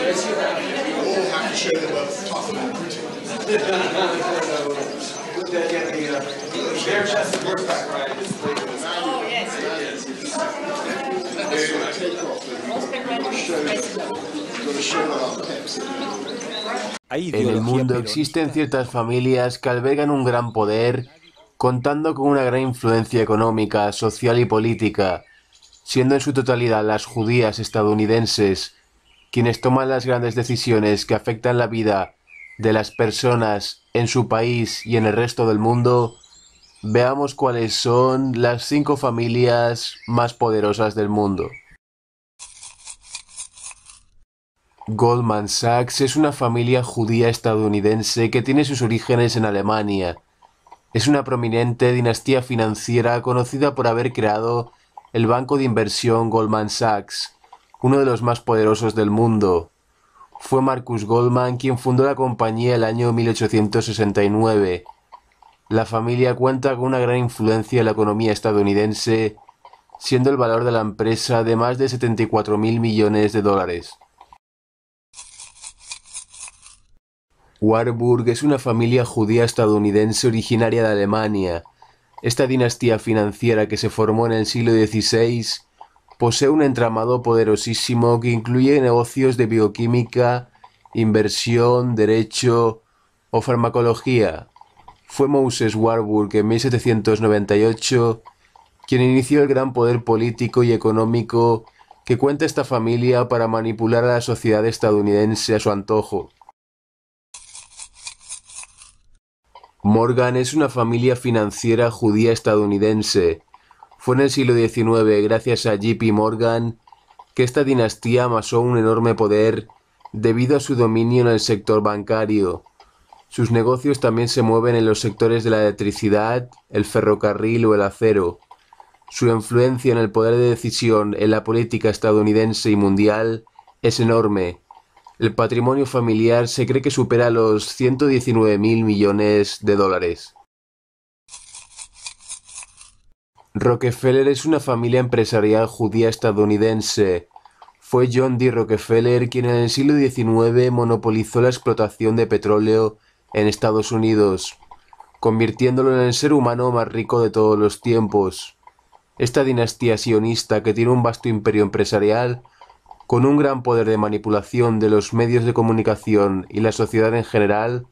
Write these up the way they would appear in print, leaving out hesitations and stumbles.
all have to show they were tougher than Britain. En el mundo existen ciertas familias que albergan un gran poder, contando con una gran influencia económica, social y política, siendo en su totalidad las judías estadounidenses quienes toman las grandes decisiones que afectan la vida de las personas en su país y en el resto del mundo. Veamos cuáles son las 5 familias más poderosas del mundo. Goldman Sachs es una familia judía estadounidense que tiene sus orígenes en Alemania. Es una prominente dinastía financiera conocida por haber creado el banco de inversión Goldman Sachs, uno de los más poderosos del mundo. Fue Marcus Goldman quien fundó la compañía el año 1869. La familia cuenta con una gran influencia en la economía estadounidense, siendo el valor de la empresa de más de 74.000 millones de dólares. Warburg es una familia judía estadounidense originaria de Alemania. Esta dinastía financiera que se formó en el siglo XVI posee un entramado poderosísimo que incluye negocios de bioquímica, inversión, derecho o farmacología. Fue Moses Warburg en 1798 quien inició el gran poder político y económico que cuenta esta familia para manipular a la sociedad estadounidense a su antojo. Morgan es una familia financiera judía estadounidense. Fue en el siglo XIX, gracias a J.P. Morgan, que esta dinastía amasó un enorme poder debido a su dominio en el sector bancario. Sus negocios también se mueven en los sectores de la electricidad, el ferrocarril o el acero. Su influencia en el poder de decisión en la política estadounidense y mundial es enorme. El patrimonio familiar se cree que supera los 119.000 millones de dólares. Rockefeller es una familia empresarial judía estadounidense. Fue John D. Rockefeller quien en el siglo XIX monopolizó la explotación de petróleo en Estados Unidos, convirtiéndolo en el ser humano más rico de todos los tiempos. Esta dinastía sionista, que tiene un vasto imperio empresarial, con un gran poder de manipulación de los medios de comunicación y la sociedad en general,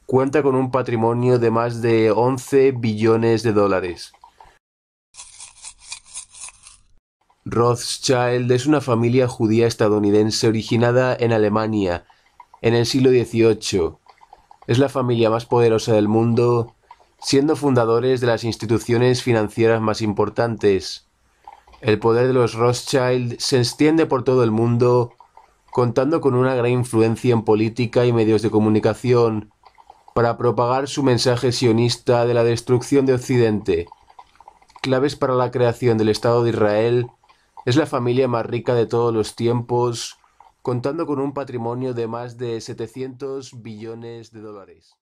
cuenta con un patrimonio de más de 11 billones de dólares. Rothschild es una familia judía estadounidense originada en Alemania en el siglo XVIII. Es la familia más poderosa del mundo, siendo fundadores de las instituciones financieras más importantes. El poder de los Rothschild se extiende por todo el mundo, contando con una gran influencia en política y medios de comunicación, para propagar su mensaje sionista de la destrucción de Occidente. Claves para la creación del Estado de Israel, es la familia más rica de todos los tiempos, contando con un patrimonio de más de 700 billones de dólares.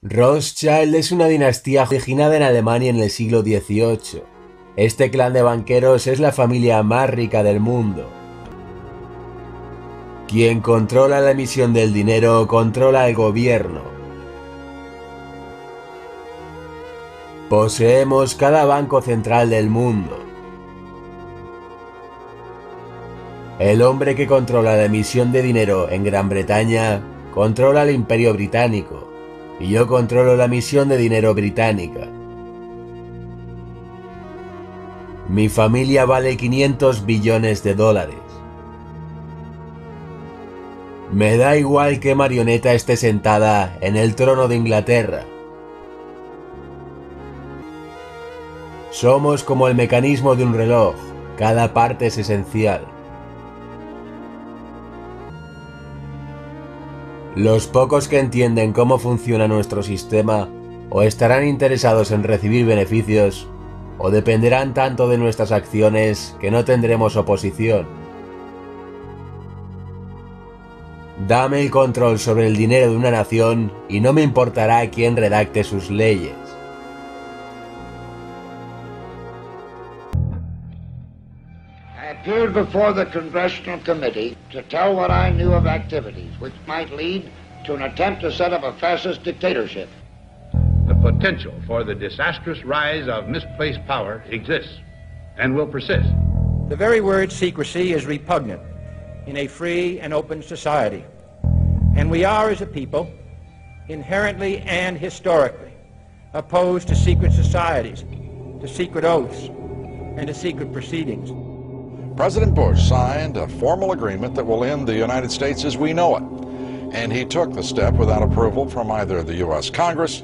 Rothschild es una dinastía originada en Alemania en el siglo XVIII. Este clan de banqueros es la familia más rica del mundo. Quien controla la emisión del dinero controla el gobierno. Poseemos cada banco central del mundo. El hombre que controla la emisión de dinero en Gran Bretaña controla el Imperio Británico, y yo controlo la emisión de dinero británica. Mi familia vale 500 billones de dólares. Me da igual qué marioneta esté sentada en el trono de Inglaterra. Somos como el mecanismo de un reloj, cada parte es esencial. Los pocos que entienden cómo funciona nuestro sistema o estarán interesados en recibir beneficios, o dependerán tanto de nuestras acciones que no tendremos oposición. Dame el control sobre el dinero de una nación y no me importará quién redacte sus leyes. appeared before the Congressional Committee to tell what I knew of activities which might lead to an attempt to set up a fascist dictatorship. The potential for the disastrous rise of misplaced power exists and will persist. The very word secrecy is repugnant in a free and open society. And we are, as a people, inherently and historically opposed to secret societies, to secret oaths, and to secret proceedings. President Bush signed a formal agreement that will end the United States as we know it. And he took the step without approval from either the U.S. Congress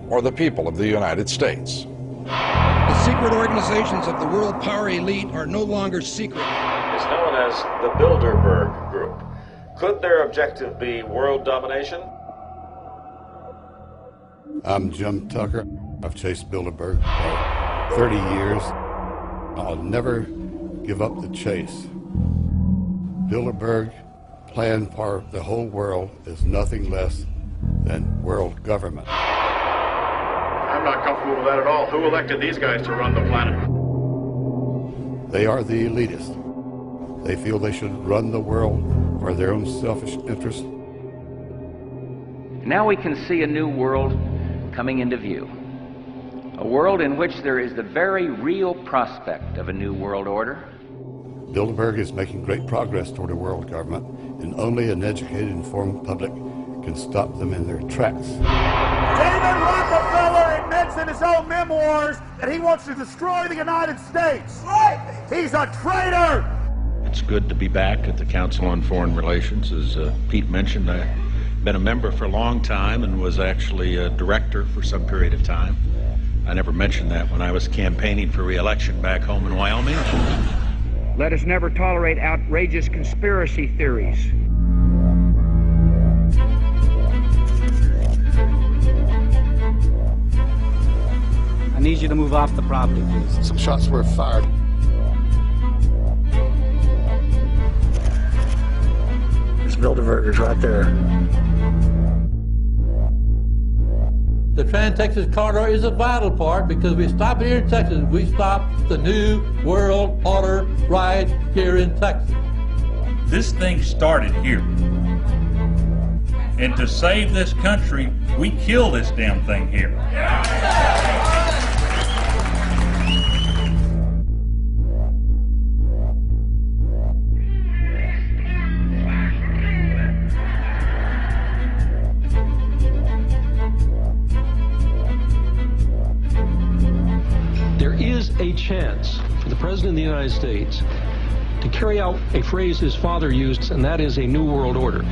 or the people of the United States. The secret organizations of the world power elite are no longer secret. It's known as the Bilderberg Group. Could their objective be world domination? I'm Jim Tucker. I've chased Bilderberg for 30 years. I'll never give up the chase. Bilderberg plan for the whole world is nothing less than world government. I'm not comfortable with that at all. Who elected these guys to run the planet? They are the elitists. They feel they should run the world for their own selfish interests. Now we can see a new world coming into view. A world in which there is the very real prospect of a new world order. Bilderberg is making great progress toward a world government, and only an educated, informed public can stop them in their tracks. David Rockefeller admits in his own memoirs that he wants to destroy the United States. Right. He's a traitor. It's good to be back at the Council on Foreign Relations. As Pete mentioned, I've been a member for a long time and was actually a director for some period of time. I never mentioned that when I was campaigning for re-election back home in Wyoming. Let us never tolerate outrageous conspiracy theories. I need you to move off the property, please. Some shots were fired. This Bilderberger's right there. The Trans-Texas Corridor is a vital part because we stop here in Texas, we stop the New World Order right here in Texas. This thing started here. And to save this country, we kill this damn thing here. A chance for the President of the United States to carry out a phrase his father used, and that is a new world order.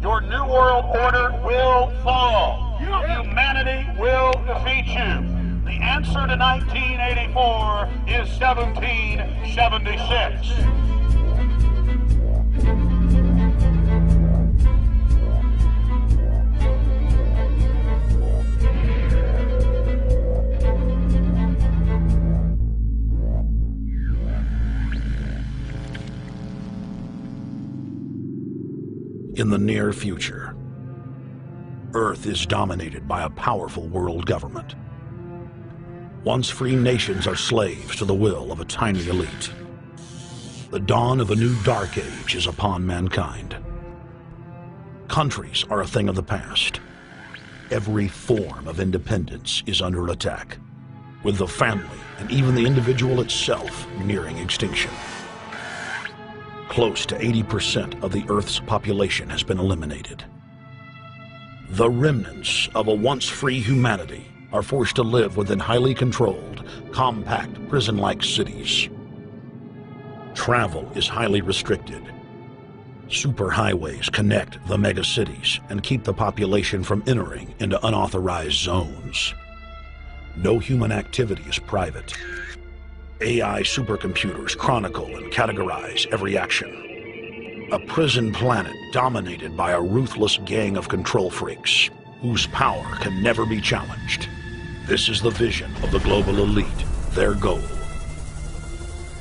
Your new world order will fall. Humanity will defeat you. The answer to 1984 is 1776. In the near future, Earth is dominated by a powerful world government. Once free nations are slaves to the will of a tiny elite. The dawn of a new dark age is upon mankind. Countries are a thing of the past. Every form of independence is under attack, with the family and even the individual itself nearing extinction. Close to 80% of the Earth's population has been eliminated. The remnants of a once-free humanity are forced to live within highly controlled, compact, prison-like cities. Travel is highly restricted. Superhighways connect the megacities and keep the population from entering into unauthorized zones. No human activity is private. AI supercomputers chronicle and categorize every action. A prison planet dominated by a ruthless gang of control freaks, whose power can never be challenged. This is the vision of the global elite, their goal.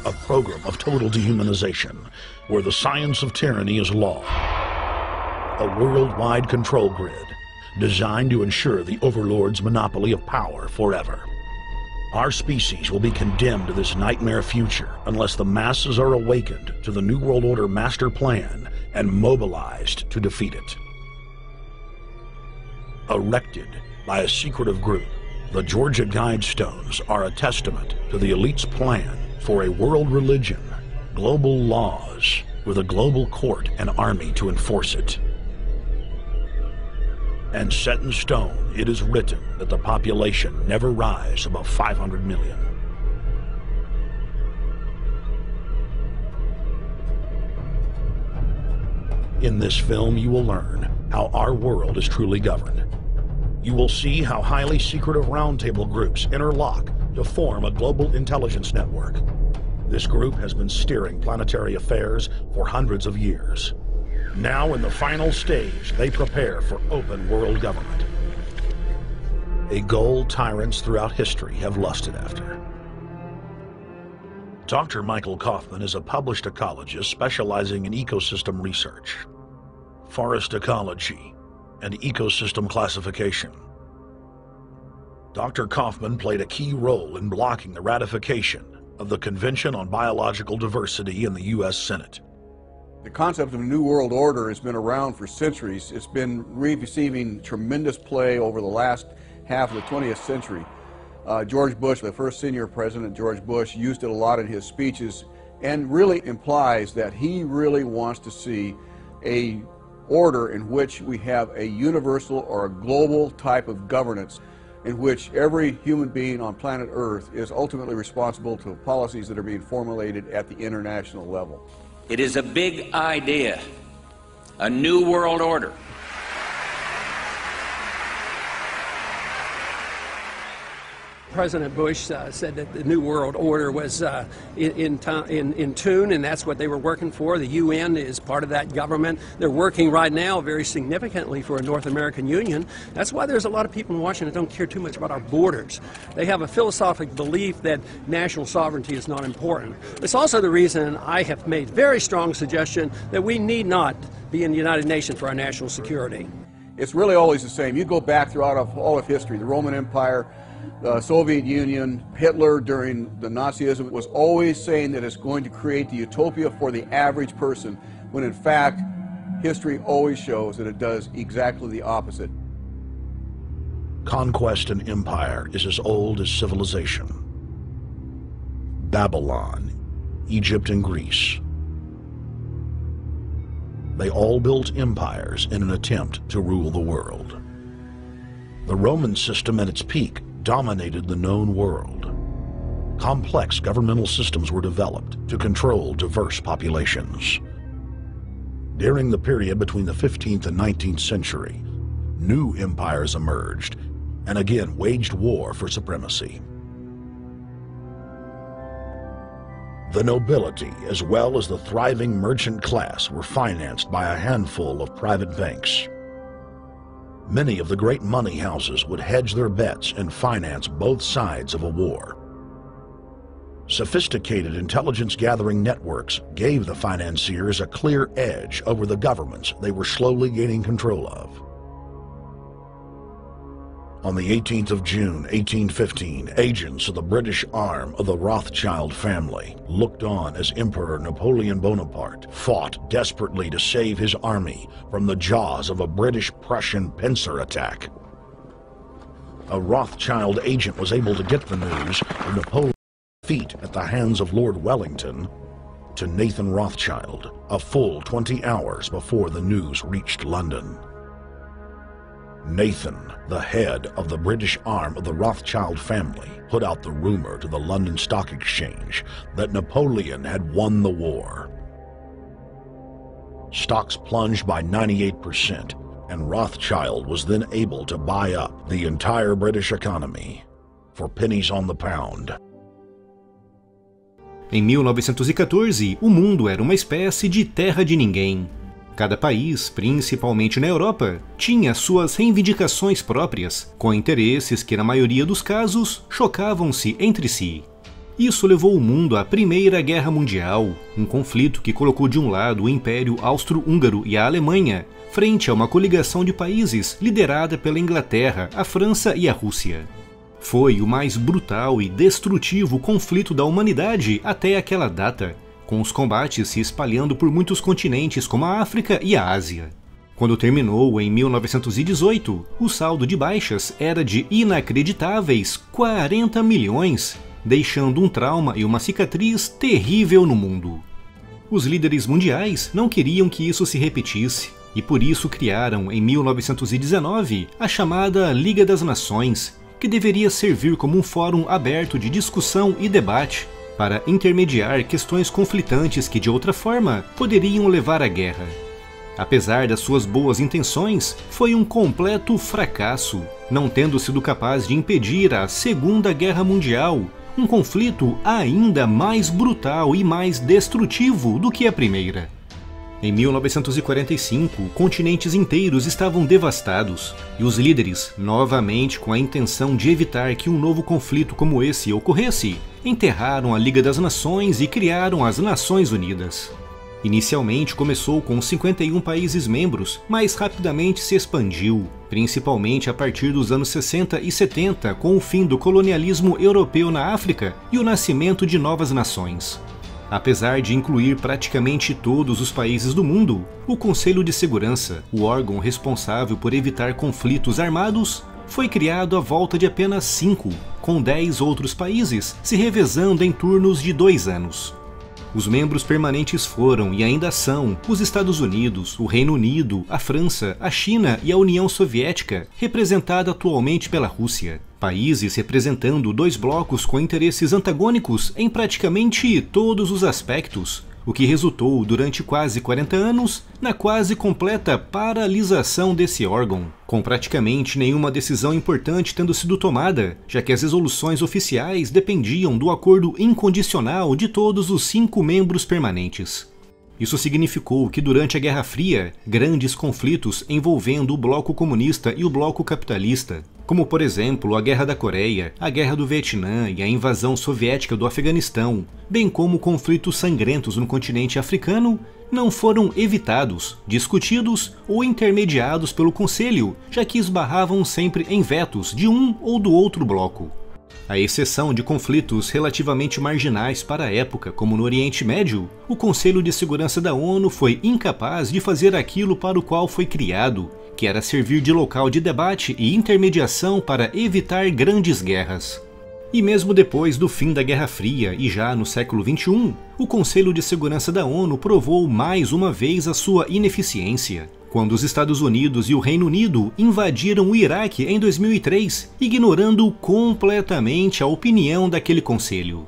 A program of total dehumanization, where the science of tyranny is law. A worldwide control grid, designed to ensure the overlord's monopoly of power forever. Our species will be condemned to this nightmare future unless the masses are awakened to the New World Order master plan and mobilized to defeat it. Erected by a secretive group, the Georgia Guidestones are a testament to the elite's plan for a world religion, global laws, with a global court and army to enforce it. And set in stone, it is written that the population never rise above 500 million. In this film, you will learn how our world is truly governed. You will see how highly secretive roundtable groups interlock to form a global intelligence network. This group has been steering planetary affairs for hundreds of years. Now, in the final stage, they prepare for open world government. A goal tyrants throughout history have lusted after. Dr. Michael Kaufman is a published ecologist specializing in ecosystem research, forest ecology, and ecosystem classification. Dr. Kaufman played a key role in blocking the ratification of the Convention on Biological Diversity in the U.S. Senate. The concept of a New World Order has been around for centuries. It's been receiving tremendous play over the last half of the 20th century. George Bush, the first senior president, George Bush, used it a lot in his speeches and really implies that he really wants to see a order in which we have a universal or a global type of governance in which every human being on planet Earth is ultimately responsible to policies that are being formulated at the international level. It is a big idea, a new world order. President Bush said that the New World Order was in tune, and that's what they were working for. The UN is part of that government. They're working right now very significantly for a North American Union. That's why there's a lot of people in Washington that don't care too much about our borders. They have a philosophical belief that national sovereignty is not important. It's also the reason I have made very strong suggestion that we need not be in the United Nations for our national security. It's really always the same. You go back throughout all of history, the Roman Empire, the Soviet Union, Hitler during the Nazism was always saying that it's going to create the utopia for the average person, when in fact, history always shows that it does exactly the opposite. Conquest and empire is as old as civilization. Babylon, Egypt, and Greece. They all built empires in an attempt to rule the world. The Roman system at its peak dominated the known world. Complex governmental systems were developed to control diverse populations. During the period between the 15th and 19th century, new empires emerged and again waged war for supremacy. The nobility, as well as the thriving merchant class, were financed by a handful of private banks. Many of the great money houses would hedge their bets and finance both sides of a war. Sophisticated intelligence-gathering networks gave the financiers a clear edge over the governments they were slowly gaining control of. On the 18th of June, 1815, agents of the British arm of the Rothschild family looked on as Emperor Napoleon Bonaparte fought desperately to save his army from the jaws of a British-Prussian pincer attack. A Rothschild agent was able to get the news of Napoleon's defeat at the hands of Lord Wellington to Nathan Rothschild, a full 20 hours before the news reached London. Nathan, the head of the British arm of the Rothschild family, put out the rumor to the London Stock Exchange that Napoleon had won the war. Stocks plunged by 98%, and Rothschild was then able to buy up the entire British economy for pennies on the pound. Em 1914, o mundo era uma espécie de terra de ninguém. Cada país, principalmente na Europa, tinha suas reivindicações próprias, com interesses que, na maioria dos casos, chocavam-se entre si. Isso levou o mundo à Primeira Guerra Mundial, um conflito que colocou de um lado o Império Austro-Húngaro e a Alemanha, frente a uma coligação de países liderada pela Inglaterra, a França e a Rússia. Foi o mais brutal e destrutivo conflito da humanidade até aquela data, com os combates se espalhando por muitos continentes como a África e a Ásia. Quando terminou em 1918, o saldo de baixas era de inacreditáveis 40 milhões, deixando um trauma e uma cicatriz terrível no mundo. Os líderes mundiais não queriam que isso se repetisse, e por isso criaram em 1919 a chamada Liga das Nações, que deveria servir como um fórum aberto de discussão e debate para intermediar questões conflitantes que de outra forma poderiam levar à guerra. Apesar das suas boas intenções, foi um completo fracasso, não tendo sido capaz de impedir a Segunda Guerra Mundial, um conflito ainda mais brutal e mais destrutivo do que a primeira. Em 1945, continentes inteiros estavam devastados, e os líderes, novamente com a intenção de evitar que um novo conflito como esse ocorresse, enterraram a Liga das Nações e criaram as Nações Unidas. Inicialmente começou com 51 países membros, mas rapidamente se expandiu, principalmente a partir dos anos 60 e 70, com o fim do colonialismo europeu na África e o nascimento de novas nações. Apesar de incluir praticamente todos os países do mundo, o Conselho de Segurança, o órgão responsável por evitar conflitos armados, foi criado à volta de apenas 5, com 10 outros países se revezando em turnos de 2 anos. Os membros permanentes foram e ainda são os Estados Unidos, o Reino Unido, a França, a China e a União Soviética, representada atualmente pela Rússia. Países representando 2 blocos com interesses antagônicos em praticamente todos os aspectos, o que resultou durante quase 40 anos na quase completa paralisação desse órgão, com praticamente nenhuma decisão importante tendo sido tomada, já que as resoluções oficiais dependiam do acordo incondicional de todos os 5 membros permanentes. Isso significou que durante a Guerra Fria, grandes conflitos envolvendo o bloco comunista e o bloco capitalista, como por exemplo a Guerra da Coreia, a Guerra do Vietnã e a invasão soviética do Afeganistão, bem como conflitos sangrentos no continente africano, não foram evitados, discutidos ou intermediados pelo Conselho, já que esbarravam sempre em vetos de um ou do outro bloco. À exceção de conflitos relativamente marginais para a época, como no Oriente Médio, o Conselho de Segurança da ONU foi incapaz de fazer aquilo para o qual foi criado, que era servir de local de debate e intermediação para evitar grandes guerras. E mesmo depois do fim da Guerra Fria e já no século XXI, o Conselho de Segurança da ONU provou mais uma vez a sua ineficiência, quando os Estados Unidos e o Reino Unido invadiram o Iraque em 2003, ignorando completamente a opinião daquele conselho.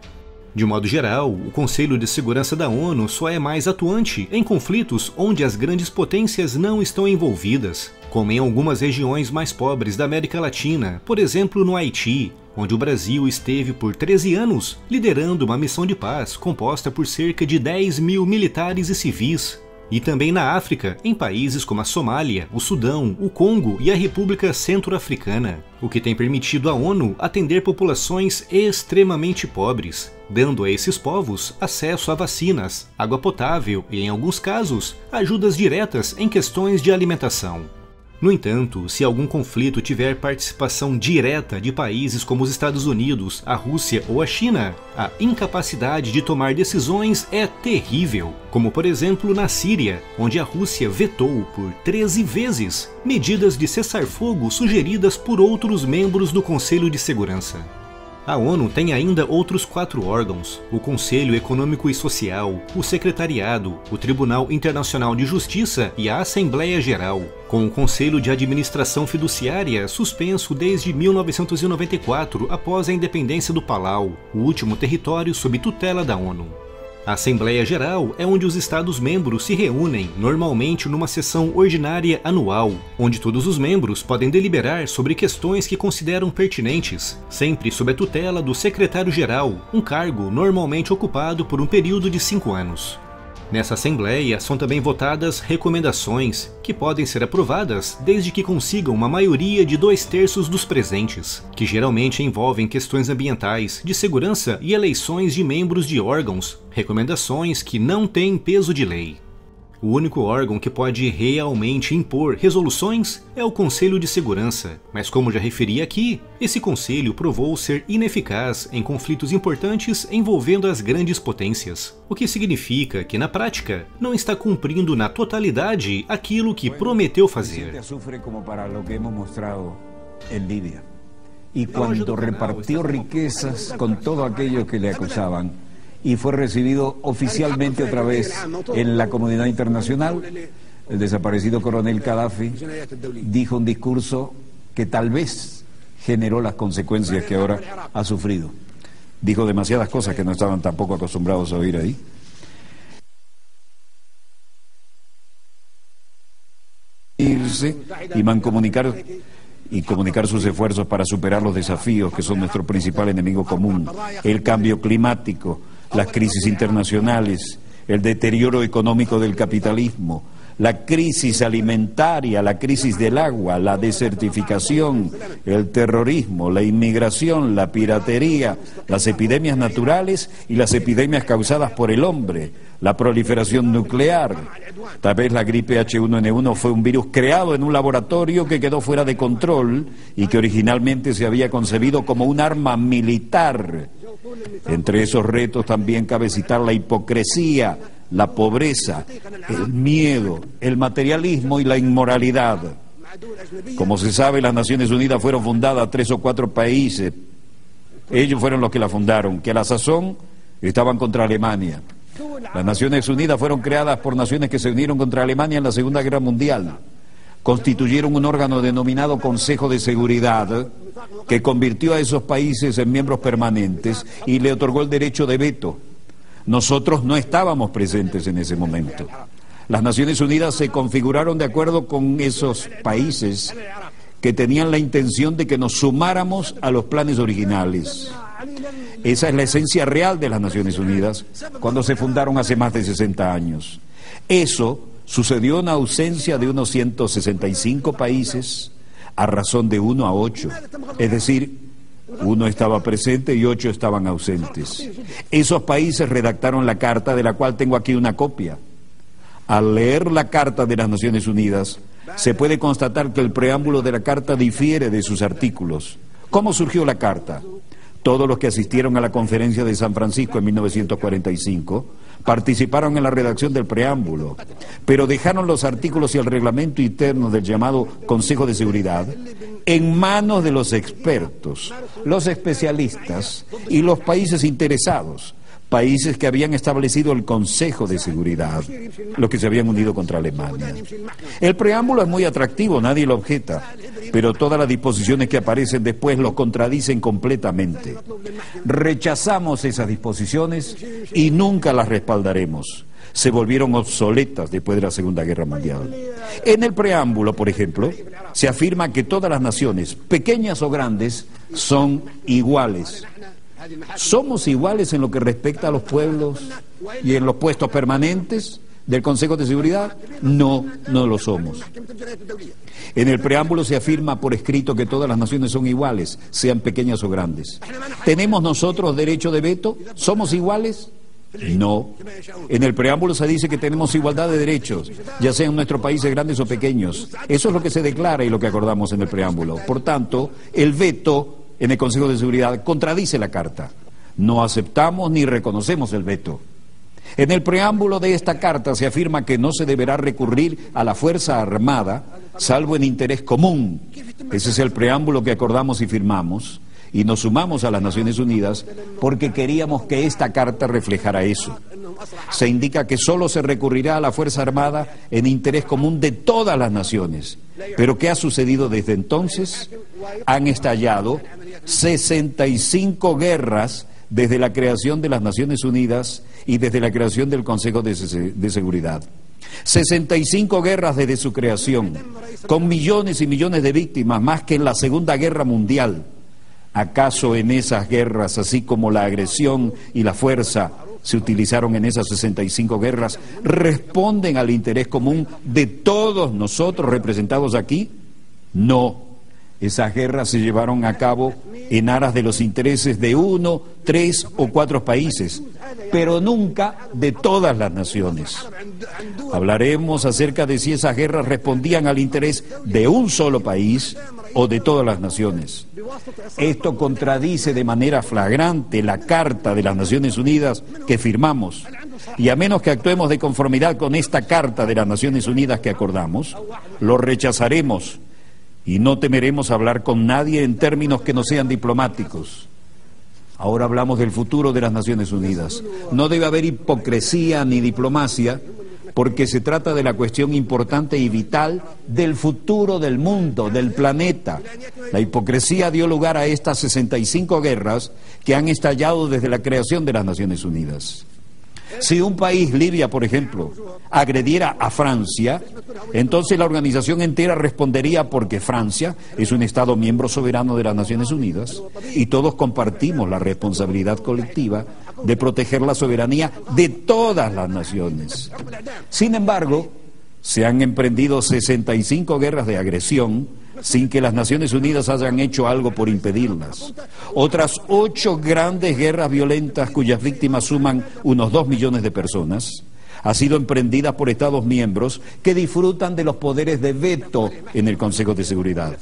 De modo geral, o Conselho de Segurança da ONU só é mais atuante em conflitos onde as grandes potências não estão envolvidas, como em algumas regiões mais pobres da América Latina, por exemplo no Haiti, onde o Brasil esteve por 13 anos liderando uma missão de paz composta por cerca de 10 mil militares e civis, e também na África, em países como a Somália, o Sudão, o Congo e a República Centro-Africana, o que tem permitido à ONU atender populações extremamente pobres, dando a esses povos acesso a vacinas, água potável e, em alguns casos, ajudas diretas em questões de alimentação. No entanto, se algum conflito tiver participação direta de países como os Estados Unidos, a Rússia ou a China, a incapacidade de tomar decisões é terrível, como por exemplo na Síria, onde a Rússia vetou por 13 vezes medidas de cessar-fogo sugeridas por outros membros do Conselho de Segurança. A ONU tem ainda outros 4 órgãos: o Conselho Econômico e Social, o Secretariado, o Tribunal Internacional de Justiça e a Assembleia Geral, com o Conselho de Administração Fiduciária suspenso desde 1994 após a independência do Palau, o último território sob tutela da ONU. A Assembleia Geral é onde os Estados-membros se reúnem, normalmente numa sessão ordinária anual, onde todos os membros podem deliberar sobre questões que consideram pertinentes, sempre sob a tutela do Secretário-Geral, um cargo normalmente ocupado por um período de 5 anos. Nessa Assembleia são também votadas recomendações, que podem ser aprovadas desde que consigam uma maioria de 2/3 dos presentes, que geralmente envolvem questões ambientais, de segurança e eleições de membros de órgãos, recomendações que não têm peso de lei. O único órgão que pode realmente impor resoluções é o Conselho de Segurança, mas como já referi aqui, esse conselho provou ser ineficaz em conflitos importantes envolvendo as grandes potências, o que significa que na prática não está cumprindo na totalidade aquilo que prometeu fazer. Y cuando repartió riquezas con todo aquello que le acusaban y fue recibido oficialmente otra vez en la comunidad internacional, el desaparecido coronel Gaddafi dijo un discurso que tal vez generó las consecuencias que ahora ha sufrido. Dijo demasiadas cosas que no estaban tampoco acostumbrados a oír ahí. Irse y mancomunicar y comunicar sus esfuerzos para superar los desafíos que son nuestro principal enemigo común: el cambio climático, las crisis internacionales, el deterioro económico del capitalismo, la crisis alimentaria, la crisis del agua, la desertificación, el terrorismo, la inmigración, la piratería, las epidemias naturales y las epidemias causadas por el hombre, la proliferación nuclear. Tal vez la gripe H1N1 fue un virus creado en un laboratorio que quedó fuera de control y que originalmente se había concebido como un arma militar. Entre esos retos también cabe citar la hipocresía, la pobreza, el miedo, el materialismo y la inmoralidad. Como se sabe, las Naciones Unidas fueron fundadas 3 o 4 países. Ellos fueron los que la fundaron, que a la sazón estaban contra Alemania. Las Naciones Unidas fueron creadas por naciones que se unieron contra Alemania en la Segunda Guerra Mundial. Constituyeron un órgano denominado Consejo de Seguridad, que convirtió a esos países en miembros permanentes y le otorgó el derecho de veto. Nosotros no estábamos presentes en ese momento. Las Naciones Unidas se configuraron de acuerdo con esos países que tenían la intención de que nos sumáramos a los planes originales. Esa es la esencia real de las Naciones Unidas cuando se fundaron hace más de 60 años. Eso sucedió en ausencia de unos 165 países a razón de 1 a 8, es decir, 1 estaba presente y 8 estaban ausentes. Esos países redactaron la carta, de la cual tengo aquí una copia. Al leer la Carta de las Naciones Unidas, se puede constatar que el preámbulo de la carta difiere de sus artículos. ¿Cómo surgió la carta? Todos los que asistieron a la Conferencia de San Francisco en 1945 participaron en la redacción del preámbulo, pero dejaron los artículos y el reglamento interno del llamado Consejo de Seguridad en manos de los expertos, los especialistas y los países interesados, países que habían establecido el Consejo de Seguridad, los que se habían unido contra Alemania. El preámbulo es muy atractivo, nadie lo objeta, pero todas las disposiciones que aparecen después lo contradicen completamente. Rechazamos esas disposiciones y nunca las respaldaremos. Se volvieron obsoletas después de la Segunda Guerra Mundial. En el preámbulo, por ejemplo, se afirma que todas las naciones, pequeñas o grandes, son iguales. ¿Somos iguales en lo que respecta a los pueblos y en los puestos permanentes del Consejo de Seguridad? No, no lo somos. En el preámbulo se afirma por escrito que todas las naciones son iguales, sean pequeñas o grandes. ¿Tenemos nosotros derecho de veto? ¿Somos iguales? No. En el preámbulo se dice que tenemos igualdad de derechos, ya sean en nuestros países grandes o pequeños. Eso es lo que se declara y lo que acordamos en el preámbulo. Por tanto, el veto en el Consejo de Seguridad contradice la Carta. No aceptamos ni reconocemos el veto. En el preámbulo de esta Carta se afirma que no se deberá recurrir a la Fuerza Armada, salvo en interés común. Ese es el preámbulo que acordamos y firmamos, y nos sumamos a las Naciones Unidas porque queríamos que esta Carta reflejara eso. Se indica que solo se recurrirá a la Fuerza Armada en interés común de todas las naciones. Pero ¿qué ha sucedido desde entonces? Han estallado 65 guerras desde la creación de las Naciones Unidas y desde la creación del Consejo de Seguridad. 65 guerras desde su creación, con millones y millones de víctimas, más que en la Segunda Guerra Mundial. ¿Acaso en esas guerras, así como la agresión y la fuerza se utilizaron en esas 65 guerras, responden al interés común de todos nosotros representados aquí? No. Esas guerras se llevaron a cabo en aras de los intereses de 1, 3 o 4 países, pero nunca de todas las naciones. Hablaremos acerca de si esas guerras respondían al interés de un solo país o de todas las naciones. Esto contradice de manera flagrante la Carta de las Naciones Unidas que firmamos, y a menos que actuemos de conformidad con esta Carta de las Naciones Unidas que acordamos, lo rechazaremos y no temeremos hablar con nadie en términos que no sean diplomáticos. Ahora hablamos del futuro de las Naciones Unidas. No debe haber hipocresía ni diplomacia, porque se trata de la cuestión importante y vital del futuro del mundo, del planeta. La hipocresía dio lugar a estas 65 guerras que han estallado desde la creación de las Naciones Unidas. Si un país, Libia por ejemplo, agrediera a Francia, entonces la organización entera respondería porque Francia es un Estado miembro soberano de las Naciones Unidas y todos compartimos la responsabilidad colectiva de proteger la soberanía de todas las naciones. Sin embargo, se han emprendido 65 guerras de agresión sin que las Naciones Unidas hayan hecho algo por impedirlas. Otras 8 grandes guerras violentas cuyas víctimas suman unos 2 millones de personas han sido emprendidas por Estados miembros que disfrutan de los poderes de veto en el Consejo de Seguridad.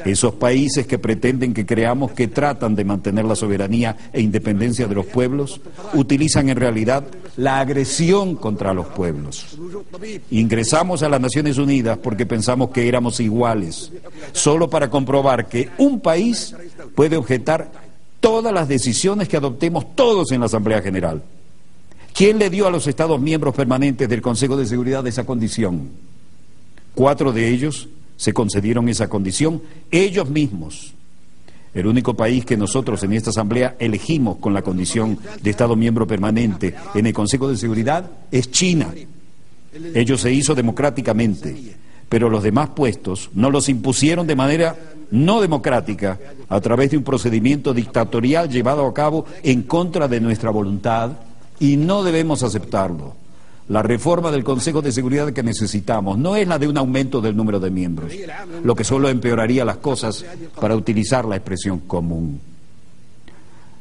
Esos países que pretenden que creamos que tratan de mantener la soberanía e independencia de los pueblos, utilizan en realidad la agresión contra los pueblos. Ingresamos a las Naciones Unidas porque pensamos que éramos iguales, solo para comprobar que un país puede objetar todas las decisiones que adoptemos todos en la Asamblea General. ¿Quién le dio a los Estados miembros permanentes del Consejo de Seguridad esa condición? 4 de ellos se concedieron esa condición ellos mismos. El único país que nosotros en esta Asamblea elegimos con la condición de Estado miembro permanente en el Consejo de Seguridad es China. Ello se hizo democráticamente, pero los demás puestos no los impusieron de manera no democrática a través de un procedimiento dictatorial llevado a cabo en contra de nuestra voluntad, y no debemos aceptarlo. La reforma del Consejo de Seguridad que necesitamos no es la de un aumento del número de miembros, lo que solo empeoraría las cosas, para utilizar la expresión común.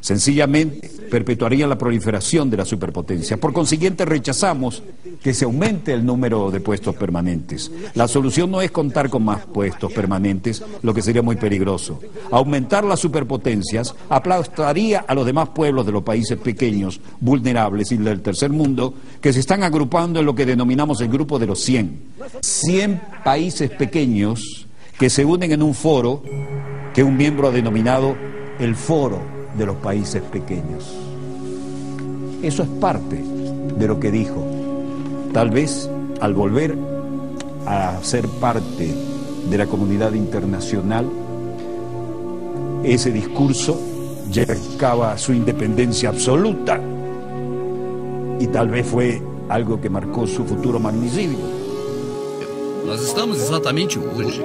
Sencillamente perpetuaría la proliferación de la superpotencia. Por consiguiente, rechazamos que se aumente el número de puestos permanentes. La solución no es contar con más puestos permanentes, lo que sería muy peligroso. Aumentar las superpotencias aplastaría a los demás pueblos de los países pequeños, vulnerables y del tercer mundo, que se están agrupando en lo que denominamos el grupo de los 100. 100 países pequeños que se unen en un foro que un miembro ha denominado el Foro de los Países Pequeños. Eso es parte de lo que dijo. Tal vez al volver a ser parte de la comunidad internacional, ese discurso llegaba a su independencia absoluta, y tal vez fue algo que marcou su futuro magnicidio. Nós estamos exatamente hoje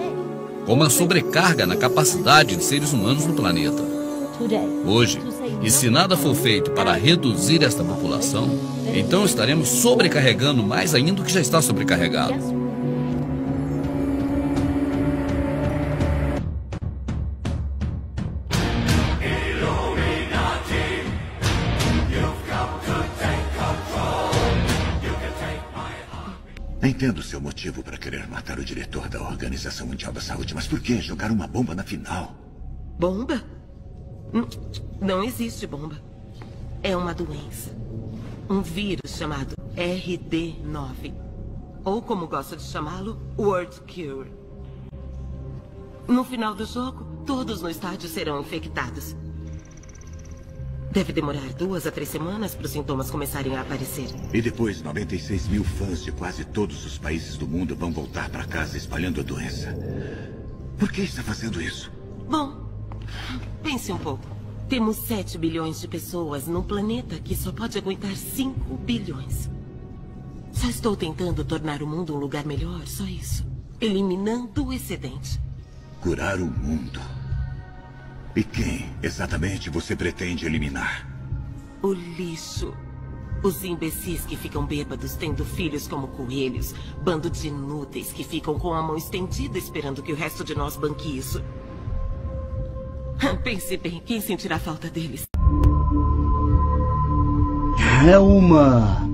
com uma sobrecarga na capacidade de seres humanos no planeta. Hoje, e se nada for feito para reduzir esta população, então estaremos sobrecarregando mais ainda o que já está sobrecarregado. Entendo seu motivo para querer matar o diretor da Organização Mundial da Saúde, mas por que jogar uma bomba na final? Bomba? Não existe bomba. É uma doença. Um vírus chamado RD9. Ou como gosta de chamá-lo, World Cure. No final do jogo, todos no estádio serão infectados. Deve demorar 2 a 3 semanas para os sintomas começarem a aparecer. E depois, 96 mil fãs de quase todos os países do mundo vão voltar para casa espalhando a doença. Por que está fazendo isso? Bom, pense um pouco. Temos 7 bilhões de pessoas num planeta que só pode aguentar 5 bilhões. Só estou tentando tornar o mundo um lugar melhor, só isso. Eliminando o excedente. Curar o mundo. E quem exatamente você pretende eliminar? O lixo. Os imbecis que ficam bêbados tendo filhos como coelhos. Bando de inúteis que ficam com a mão estendida esperando que o resto de nós banque isso. Pense bem, quem sentirá falta deles? é uma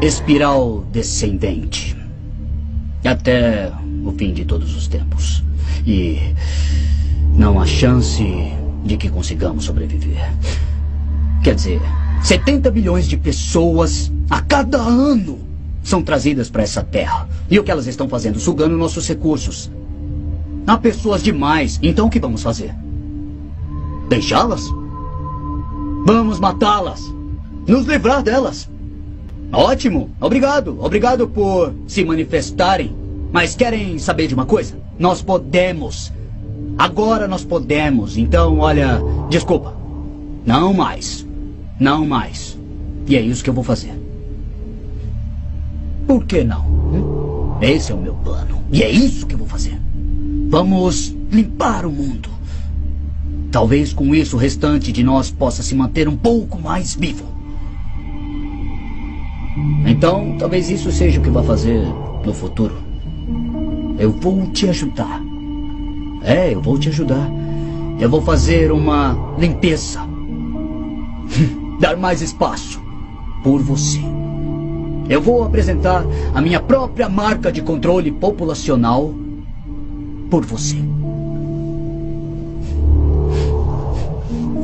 espiral descendente até o fim de todos os tempos. E não há chance de que consigamos sobreviver. Quer dizer, 70 bilhões de pessoas a cada ano são trazidas para essa terra. E o que elas estão fazendo? Sugando nossos recursos. Há pessoas demais. Então o que vamos fazer? Deixá-las? Vamos matá-las. Nos livrar delas. Ótimo. Obrigado. Obrigado por se manifestarem. Mas querem saber de uma coisa? Nós podemos. Agora nós podemos. Então, olha, desculpa. Não mais. Não mais. E é isso que eu vou fazer. Por que não? Esse é o meu plano. E é isso que eu vou fazer. Vamos limpar o mundo. Talvez com isso o restante de nós possa se manter um pouco mais vivo. Então, talvez isso seja o que vai fazer no futuro. Eu vou te ajudar. Eu vou te ajudar. Eu vou fazer uma limpeza. Dar mais espaço por você. Eu vou apresentar a minha própria marca de controle populacional por você.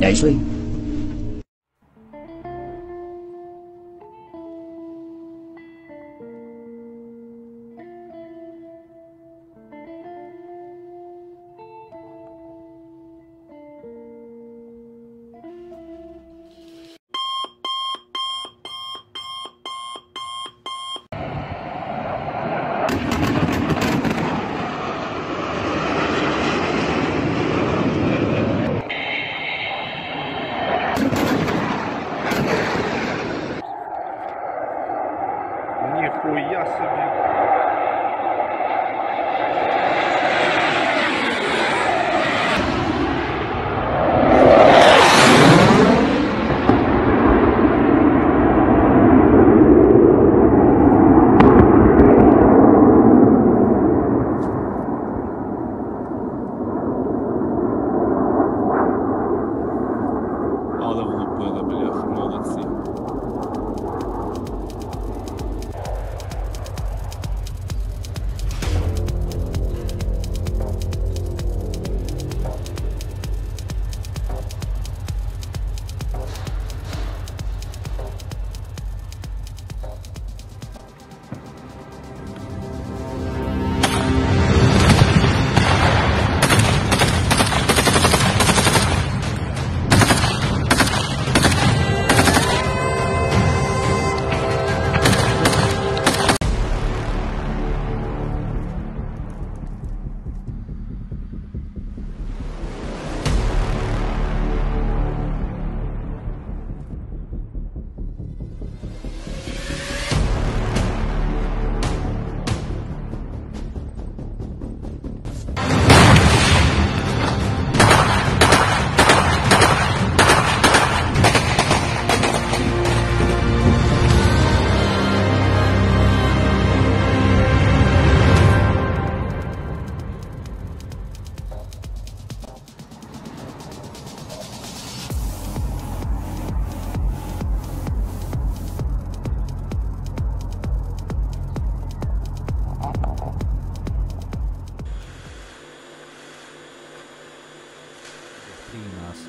É isso aí. Нихуя себе.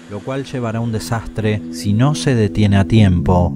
Lo cual llevará a un desastre si no se detiene a tiempo.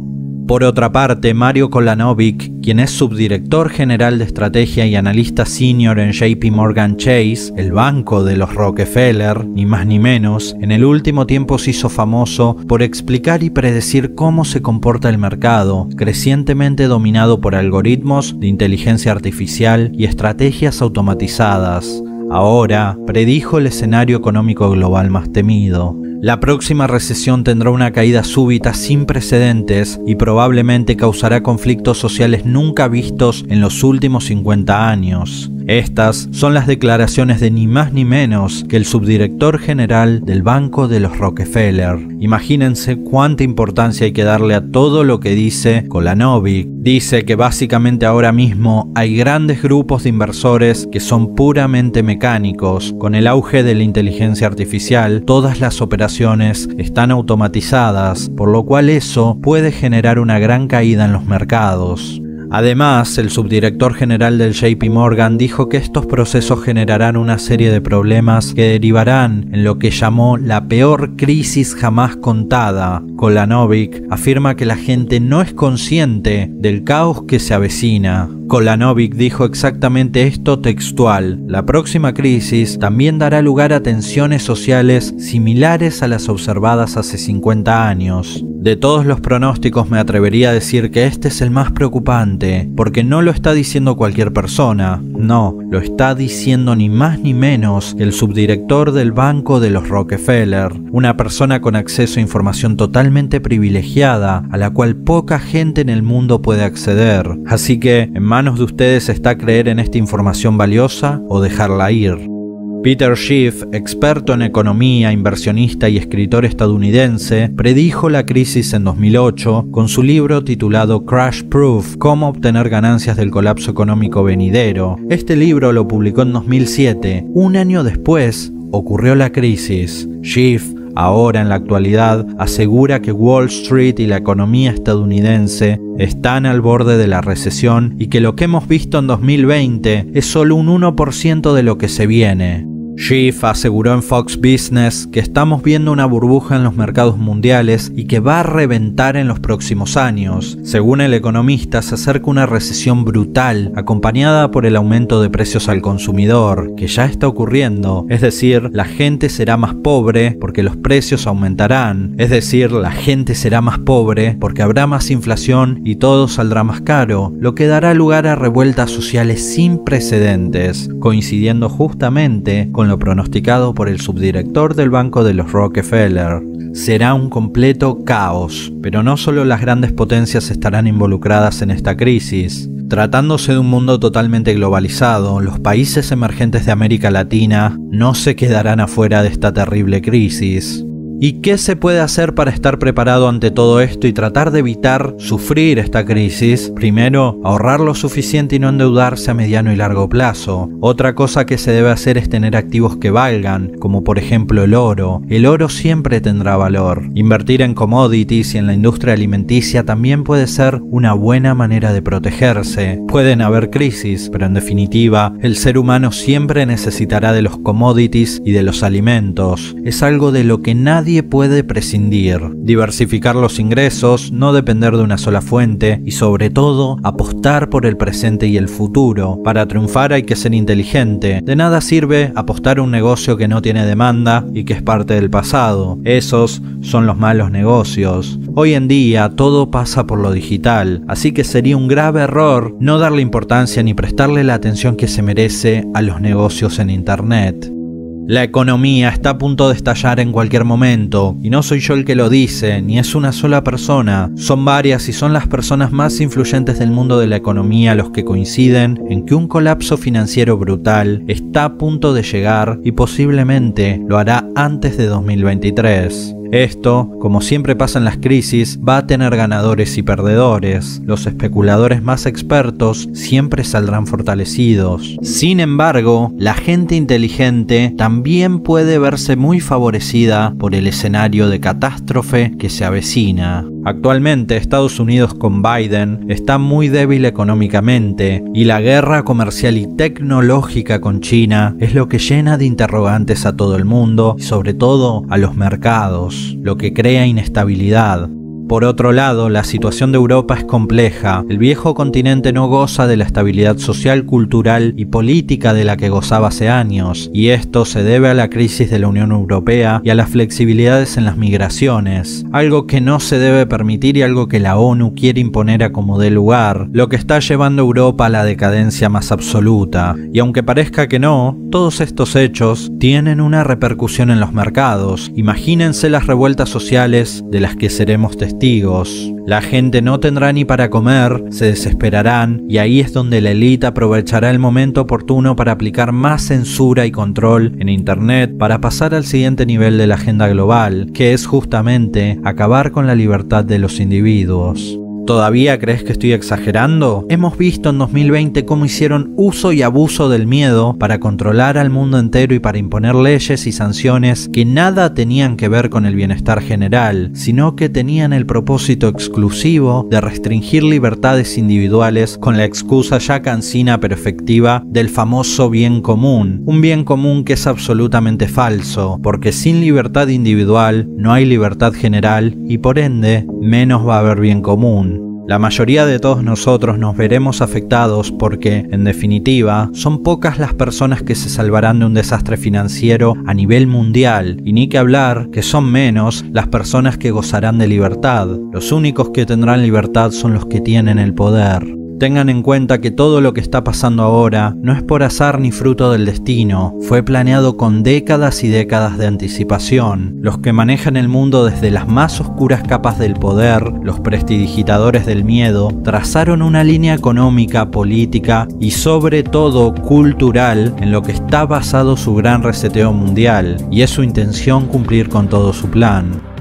Por otra parte, Mario Kolanovic, quien es subdirector general de estrategia y analista senior en JP Morgan Chase, el banco de los Rockefeller, ni más ni menos, en el último tiempo se hizo famoso por explicar y predecir cómo se comporta el mercado, crecientemente dominado por algoritmos de inteligencia artificial y estrategias automatizadas. Ahora, predijo el escenario económico global más temido. La próxima recesión tendrá una caída súbita sin precedentes y probablemente causará conflictos sociales nunca vistos en los últimos 50 años. Estas son las declaraciones de ni más ni menos que el subdirector general del Banco de los Rockefeller. Imagínense cuánta importancia hay que darle a todo lo que dice Kolanovic. Dice que básicamente ahora mismo hay grandes grupos de inversores que son puramente mecánicos. Con el auge de la inteligencia artificial, todas las operaciones están automatizadas, por lo cual eso puede generar una gran caída en los mercados. Además, el subdirector general del JP Morgan dijo que estos procesos generarán una serie de problemas que derivarán en lo que llamó la peor crisis jamás contada. Kolanovic afirma que la gente no es consciente del caos que se avecina. Kolanovic dijo exactamente esto textual: la próxima crisis también dará lugar a tensiones sociales similares a las observadas hace 50 años. De todos los pronósticos me atrevería a decir que este es el más preocupante, porque no lo está diciendo cualquier persona, no, lo está diciendo ni más ni menos que el subdirector del Banco de los Rockefeller, una persona con acceso a información totalmente privilegiada a la cual poca gente en el mundo puede acceder. Así que en manos de ustedes está creer en esta información valiosa o dejarla ir. Peter Schiff, experto en economía, inversionista y escritor estadounidense, predijo la crisis en 2008 con su libro titulado Crash Proof: Cómo obtener ganancias del colapso económico venidero. Este libro lo publicó en 2007. Un año después ocurrió la crisis. Schiff, ahora en la actualidad, asegura que Wall Street y la economía estadounidense están al borde de la recesión y que lo que hemos visto en 2020 es solo un 1% de lo que se viene. Schiff aseguró en Fox Business que estamos viendo una burbuja en los mercados mundiales y que va a reventar en los próximos años. Según el economista, se acerca una recesión brutal, acompañada por el aumento de precios al consumidor, que ya está ocurriendo. Es decir, la gente será más pobre porque los precios aumentarán. Es decir, la gente será más pobre porque habrá más inflación y todo saldrá más caro, lo que dará lugar a revueltas sociales sin precedentes, coincidiendo justamente con lo pronosticado por el subdirector del Banco de los Rockefeller. Será un completo caos, pero no solo las grandes potencias estarán involucradas en esta crisis. Tratándose de un mundo totalmente globalizado, los países emergentes de América Latina no se quedarán afuera de esta terrible crisis. ¿Y qué se puede hacer para estar preparado ante todo esto y tratar de evitar sufrir esta crisis? Primero, ahorrar lo suficiente y no endeudarse a mediano y largo plazo. Otra cosa que se debe hacer es tener activos que valgan, como por ejemplo el oro. El oro siempre tendrá valor. Invertir en commodities y en la industria alimenticia también puede ser una buena manera de protegerse. Pueden haber crisis, pero en definitiva, el ser humano siempre necesitará de los commodities y de los alimentos. Es algo de lo que nadie puede prescindir. Diversificar los ingresos, no depender de una sola fuente y sobre todo apostar por el presente y el futuro. Para triunfar hay que ser inteligente. De nada sirve apostar a un negocio que no tiene demanda y que es parte del pasado. Esos son los malos negocios. Hoy en día todo pasa por lo digital, así que sería un grave error no darle importancia ni prestarle la atención que se merece a los negocios en Internet. La economía está a punto de estallar en cualquier momento, y no soy yo el que lo dice, ni es una sola persona, son varias y son las personas más influyentes del mundo de la economía los que coinciden en que un colapso financiero brutal está a punto de llegar y posiblemente lo hará antes de 2023. Esto, como siempre pasa en las crisis, va a tener ganadores y perdedores. Los especuladores más expertos siempre saldrán fortalecidos. Sin embargo, la gente inteligente también puede verse muy favorecida por el escenario de catástrofe que se avecina. Actualmente Estados Unidos con Biden está muy débil económicamente y la guerra comercial y tecnológica con China es lo que llena de interrogantes a todo el mundo y sobre todo a los mercados, lo que crea inestabilidad. Por otro lado, la situación de Europa es compleja. El viejo continente no goza de la estabilidad social, cultural y política de la que gozaba hace años, y esto se debe a la crisis de la Unión Europea y a las flexibilidades en las migraciones, algo que no se debe permitir y algo que la ONU quiere imponer a como dé lugar, lo que está llevando a Europa a la decadencia más absoluta. Y aunque parezca que no, todos estos hechos tienen una repercusión en los mercados. Imagínense las revueltas sociales de las que seremos testigos castigos. La gente no tendrá ni para comer, se desesperarán, y ahí es donde la élite aprovechará el momento oportuno para aplicar más censura y control en Internet para pasar al siguiente nivel de la agenda global, que es justamente acabar con la libertad de los individuos. ¿Todavía crees que estoy exagerando? Hemos visto en 2020 cómo hicieron uso y abuso del miedo para controlar al mundo entero y para imponer leyes y sanciones que nada tenían que ver con el bienestar general, sino que tenían el propósito exclusivo de restringir libertades individuales con la excusa ya cansina pero efectiva del famoso bien común. Un bien común que es absolutamente falso, porque sin libertad individual no hay libertad general y por ende menos va a haber bien común. La mayoría de todos nosotros nos veremos afectados porque, en definitiva, son pocas las personas que se salvarán de un desastre financiero a nivel mundial, y ni que hablar que son menos las personas que gozarán de libertad. Los únicos que tendrán libertad son los que tienen el poder. Tengan en cuenta que todo lo que está pasando ahora no es por azar ni fruto del destino, fue planeado con décadas y décadas de anticipación. Los que manejan el mundo desde las más oscuras capas del poder, los prestidigitadores del miedo, trazaron una línea económica, política y sobre todo cultural en lo que está basado su gran reseteo mundial, y es su intención cumplir con todo su plan.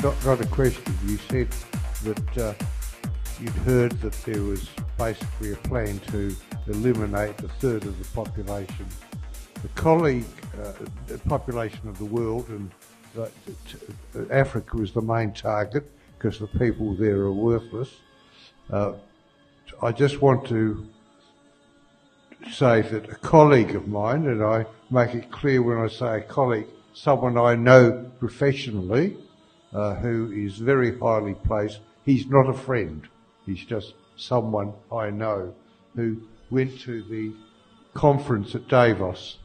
not a question. You said that you'd heard that there was basically a plan to eliminate a third of the population. The population of the world, and Africa was the main target because the people there are worthless. I just want to say that a colleague of mine, and I make it clear when I say a colleague, someone I know professionally, who is very highly placed. He's not a friend. He's just someone I know who went to the conference at Davos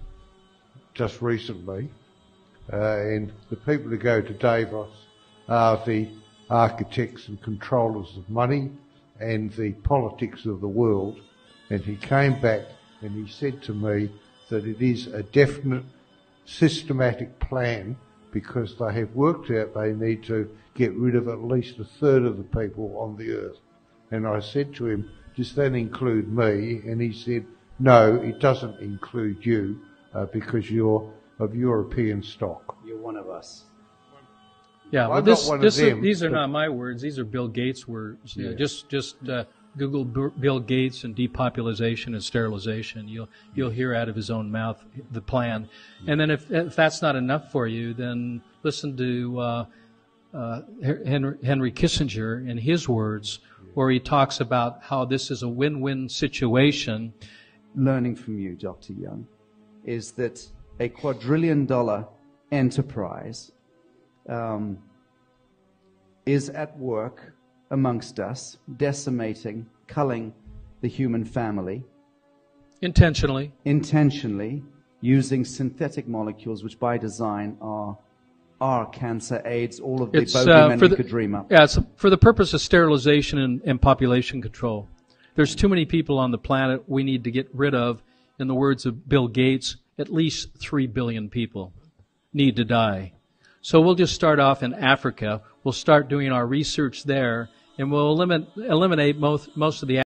just recently. And the people who go to Davos are the architects and controllers of money and the politics of the world. And he came back and he said to me that it is a definite systematic plan, because they have worked out they need to get rid of at least a third of the people on the earth. And I said to him, does that include me? And he said, no, it doesn't include you, because you're of European stock. You're one of us. Yeah, well, these are not my words. These are Bill Gates' words. Yeah. Just Google Bill Gates and depopulation and sterilization. You'll hear out of his own mouth the plan. And then if that's not enough for you, then listen to Henry Kissinger in his words, where he talks about how this is a win-win situation. Learning from you, Dr. Young, is that a quadrillion-dollar enterprise is at work amongst us, decimating, culling the human family. Intentionally, using synthetic molecules, which by design are cancer, AIDS, all of the bogeymen we could dream up. Yeah, it's for the purpose of sterilization and population control. There's too many people on the planet we need to get rid of. In the words of Bill Gates, at least 3 billion people need to die. So we'll just start off in Africa. We'll start doing our research there, and we'll eliminate most of the